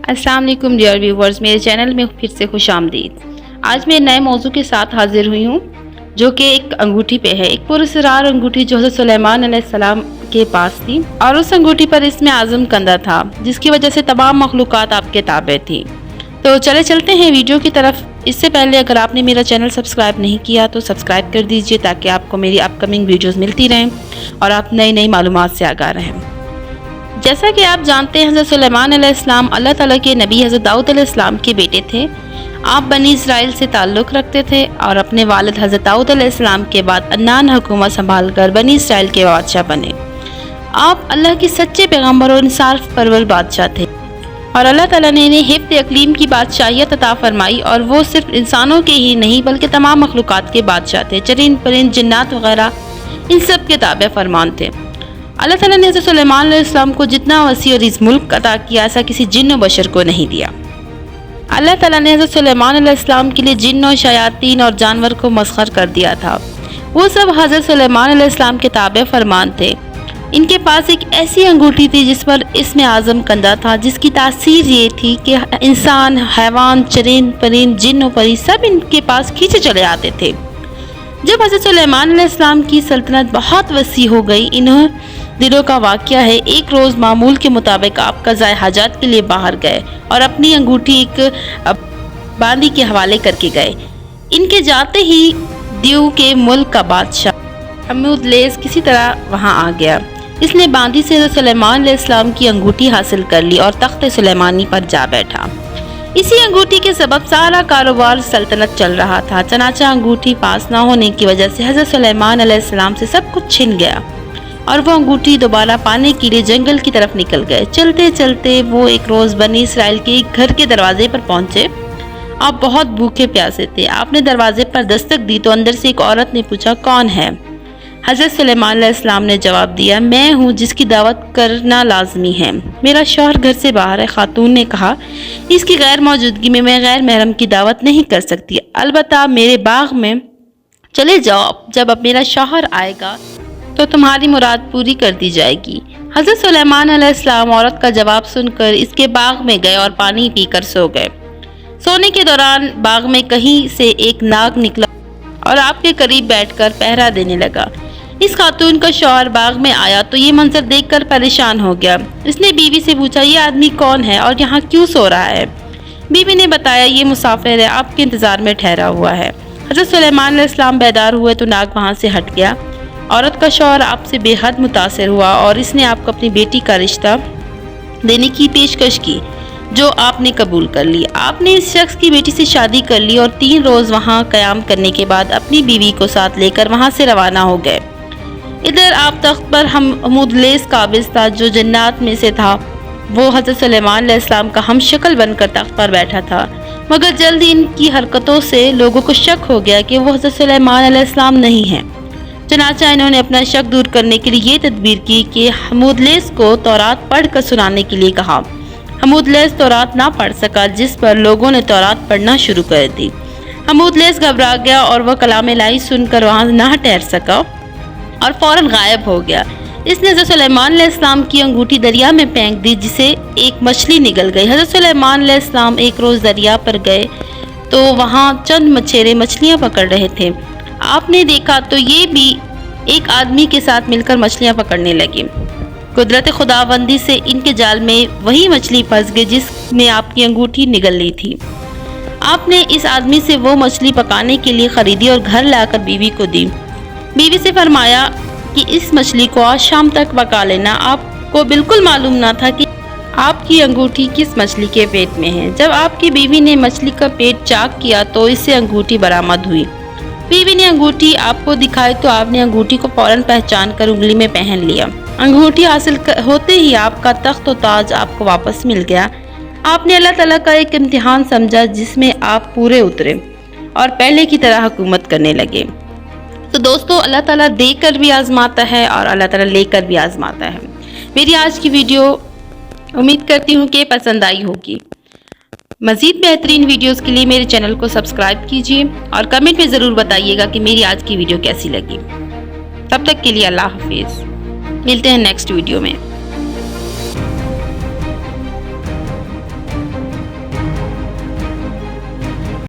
السلام علیکم dear viewers, میرے چینل میں پھر سے خوش آمدید۔ آج میں نئے موضوع کے ساتھ حاضر ہوئی ہوں جو کہ ایک انگوٹھی پہ ہے، ایک پراسرار انگوٹھی جو حضرت سلیمان علیہ السلام کے پاس تھی، اور اس انگوٹھی پر اسم اعظم کندہ تھا جس کی وجہ سے تمام مخلوقات آپ کے تابع تھی۔ تو چلتے ہیں ویڈیو کی طرف۔ اس سے پہلے اگر آپ نے میرا چینل سبسکرائب نہیں کیا تو سبسکرائب کر دیجئے تاکہ آپ کو میری اپ کمنگ ویڈیوز ملتی رہیں اور آپ نئی معلومات سے آگاہ رہیں۔ جیسا کہ آپ جانتے ہیں، حضرت سلیمان علیہ السلام اللہ تعالیٰ کے نبی حضرت داؤد علیہ السلام کے بیٹے تھے۔ آپ بنی اسرائیل سے تعلق رکھتے تھے اور اپنے والد حضرت داؤد علیہ السلام کے بعد عنان حکومت سنبھال کر بنی اسرائیل کے بادشاہ بنے۔ آپ اللہ کے سچے پیغمبر اور انصاف پرور بادشاہ تھے، اور اللہ تعالیٰ نے انہیں حفظ اقلیم کی بادشاہیت عطا فرمائی، اور وہ صرف انسانوں کے ہی نہیں بلکہ تمام مخلوقات کے بادشاہ تھے۔ چرند پرند جنات وغیرہ ان سب کے تابع فرمان تھے۔ اللہ تعالیٰ نے حضرت سلیمان علیہ السلام کو جتنا وسیع اور عریض ملک عطا کیا، ایسا کسی جن و بشر کو نہیں دیا۔ اللہ تعالیٰ نے حضرت سلیمان علیہ السلام کے لیے جن و شیاطین اور جانور کو مسخر کر دیا تھا۔ وہ سب حضرت سلیمان علیہ السلام کے تابع فرمان تھے۔ ان کے پاس ایک ایسی انگوٹھی تھی جس پر اسم اعظم کندہ تھا، جس کی تاثیر یہ تھی کہ انسان، حیوان، چرند پرند، جن و پری سب ان کے پاس کھینچے چلے آتے تھے۔ جب حضرت سلیمان علیہ السلام کی سلطنت بہت وسیع ہو گئی، انہوں دنوں کا واقعہ ہے، ایک روز معمول کے مطابق آپ قضائے حاجات کے لیے باہر گئے اور اپنی انگوٹھی ایک باندی کے حوالے کر کے گئے۔ ان کے جاتے ہی دیو کے ملک کا بادشاہ حمودلیس کسی طرح وہاں آ گیا۔ اس نے باندی سے حضرت سلیمان علیہ السلام کی انگوٹھی حاصل کر لی اور تخت سلیمانی پر جا بیٹھا۔ اسی انگوٹھی کے سبب سارا کاروبار سلطنت چل رہا تھا، چنانچہ انگوٹھی پاس نہ ہونے کی وجہ سے حضرت سلیمان علیہ السلام سے سب کچھ چھن گیا، اور وہ انگوٹھی دوبارہ پانے کے لیے جنگل کی طرف نکل گئے۔ چلتے چلتے وہ ایک روز بنی اسرائیل کے ایک گھر کے دروازے پر پہنچے۔ آپ بہت بھوکے پیاسے تھے۔ آپ نے دروازے پر دستک دی تو اندر سے ایک عورت نے پوچھا، کون ہے؟ حضرت سلیمان علیہ السلام نے جواب دیا، میں ہوں جس کی دعوت کرنا لازمی ہے۔ میرا شوہر گھر سے باہر ہے۔ خاتون نے کہا، اس کی غیر موجودگی میں غیر محرم کی دعوت نہیں کر سکتی، البتہ میرے باغ میں چلے جاؤ، جب اب میرا شوہر آئے گا تو تمہاری مراد پوری کر دی جائے گی۔ حضرت سلیمان علیہ السلام عورت کا جواب سن کر اس کے باغ میں گئے اور پانی پی کر سو گئے۔ سونے کے دوران باغ میں کہیں سے ایک ناگ نکلا اور آپ کے قریب بیٹھ کر پہرا دینے لگا۔ اس خاتون کا شوہر باغ میں آیا تو یہ منظر دیکھ کر پریشان ہو گیا۔ اس نے بیوی سے پوچھا، یہ آدمی کون ہے اور یہاں کیوں سو رہا ہے؟ بیوی نے بتایا، یہ مسافر ہے، آپ کے انتظار میں ٹھہرا ہوا ہے۔ حضرت سلیمان علیہ السلام بیدار ہوئے تو ناگ وہاں سے ہٹ گیا۔ عورت کا شوہر آپ سے بے حد متاثر ہوا اور اس نے آپ کو اپنی بیٹی کا رشتہ دینے کی پیشکش کی، جو آپ نے قبول کر لی۔ آپ نے اس شخص کی بیٹی سے شادی کر لی اور 3 روز وہاں قیام کرنے کے بعد اپنی بیوی کو ساتھ لے کر وہاں سے روانہ ہو گئے۔ ادھر آپ تخت پر حمودلیس قابض تھا، جو جنات میں سے تھا۔ وہ حضرت سلیمان علیہ السلام کا ہم شکل بن کر تخت پر بیٹھا تھا، مگر جلد ان کی حرکتوں سے لوگوں کو شک ہو گیا کہ وہ حضرت سلیمان علیہ السلام نہیں ہیں۔ چنانچہ انہوں نے اپنا شک دور کرنے کے لیے یہ تدبیر کی کہ حمودلیس کو تورات پڑھ کر سنانے کے لیے کہا۔ حمودلیس تورات نہ پڑھ سکا، جس پر لوگوں نے تورات پڑھنا شروع کر دی۔ حمودلیس گھبرا گیا اور وہ کلام الہی سن کر وہاں نہ ٹھہر سکا اور فوراً غائب ہو گیا۔ اس نے حضرت سلیمان علیہ السلام کی انگوٹھی دریا میں پھینک دی، جسے ایک مچھلی نگل گئی۔ حضرت سلیمان علیہ السلام ایک روز دریا پر گئے تو وہاں چند مچھیرے مچھلیاں پکڑ رہے تھے۔ آپ نے دیکھا تو یہ بھی ایک آدمی کے ساتھ مل کر مچھلیاں پکڑنے لگے۔ قدرت خداوندی سے ان کے جال میں وہی مچھلی پھنس گئی جس میں آپ کی انگوٹھی نگل لی تھی۔ آپ نے اس آدمی سے وہ مچھلی پکانے کے لیے خریدی اور گھر لا کر بیوی کو دی۔ بیوی سے فرمایا کہ اس مچھلی کو آج شام تک پکا لینا۔ آپ کو بالکل معلوم نہ تھا کہ آپ کی انگوٹھی کس مچھلی کے پیٹ میں ہے۔ جب آپ کی بیوی نے مچھلی کا پیٹ چاک کیا تو اس سے انگوٹھی برآمد ہوئی۔ بیوی نے انگوٹھی آپ کو دکھائی تو آپ نے انگوٹھی کو فوراً پہچان کر انگلی میں پہن لیا۔ انگوٹھی حاصل ہوتے ہی آپ کا تخت و تاج آپ کو واپس مل گیا۔ آپ نے اللہ تعالیٰ کا ایک امتحان سمجھا جس میں آپ پورے اترے اور پہلے کی طرح حکومت کرنے لگے۔ تو دوستو، اللہ تعالیٰ دے کر بھی آزماتا ہے اور اللہ تعالیٰ لے کر بھی آزماتا ہے۔ میری آج کی ویڈیو امید کرتی ہوں کہ پسند آئی ہوگی۔ مزید بہترین ویڈیوز کے لیے میرے چینل کو سبسکرائب کیجیے اور کمنٹ میں ضرور بتائیے گا کہ میری آج کی ویڈیو کیسی لگی۔ تب تک کے لیے اللہ حافظ، ملتے ہیں نیکسٹ ویڈیو میں۔